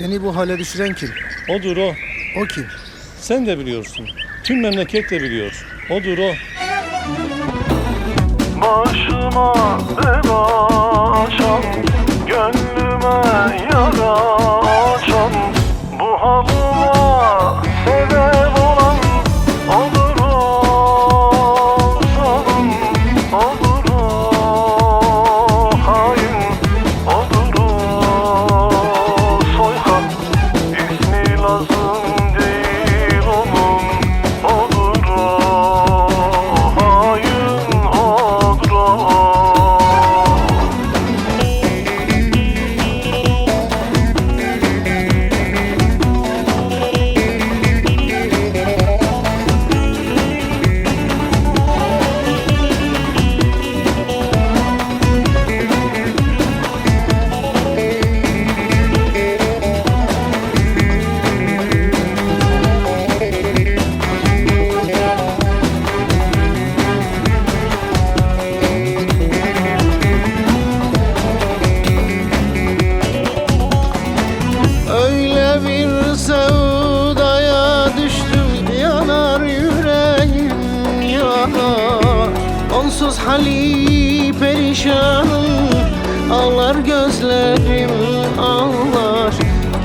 Seni bu hale düşüren kim? Odur o. O kim? Sen de biliyorsun. Tüm memleket de biliyor. Odur o. Başıma bela açan, gönlüme yara açan, bu halıma sebep olan odur o zalim, odur o hain, odur o soykan. İsmi lazım değil onun, odur o hain, odur o. Öyle bir sevdaya düştüm, yanar yüreğim yanar. Onsuz hali perişanım, ağlar gözlerim ağlar.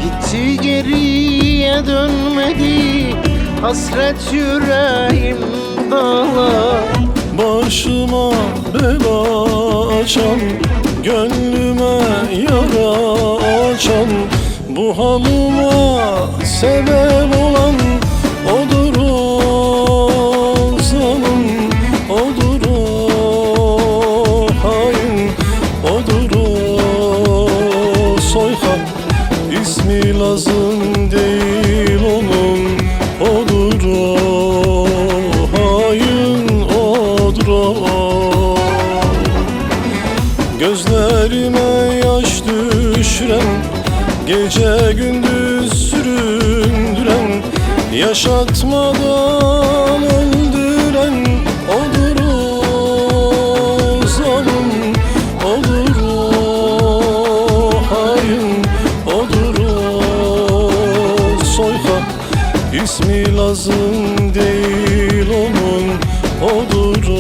Gitti geriye dönmedi, hasret yüreğim dağlar. Başıma bela açan, gönlüme yara açan, bu halıma sebep olan odur o zalim, odur o hain, odur o soykan. İsmi lazım değil onun, odur o hain, odur o. Gözlerime yaş düşüren, gece gündüz süründüren, yaşatmadan öldüren odur o zalim, odur o hain, odur o soykan. İsmi lazım değil onun, odur o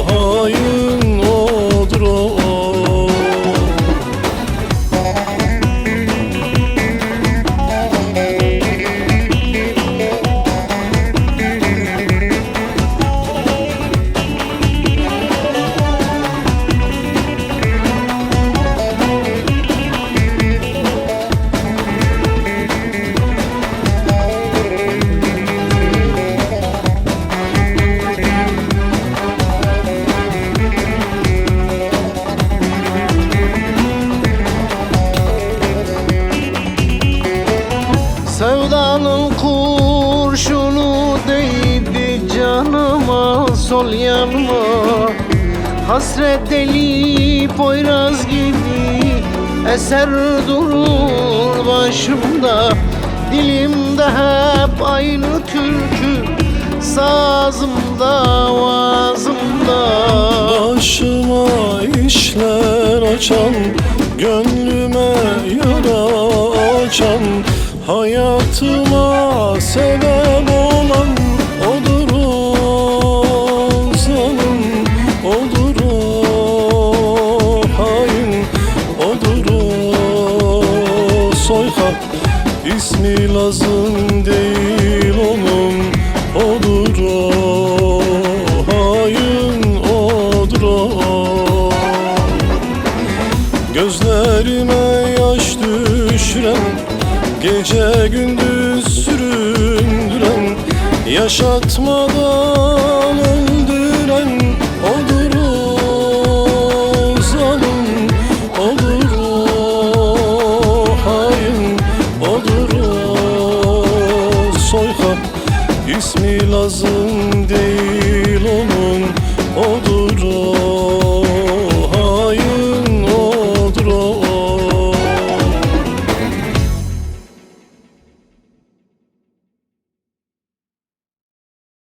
hain, odur o. Sevdanın kurşunu değdi canıma, sol yanıma. Hasret deli poyraz gibi eser durur başımda. Dilimde hep aynı türkü, sazımda, vazımda. Başıma işler açan, gönlüme yara açan, hayatıma sebep olan odur o zalim, odur o hain, odur o soykan. İsmi lazım değil onun, odur o hain, odur o. Gözlerime yaş düşüren, gece gündüz süründüren, yaşatmadan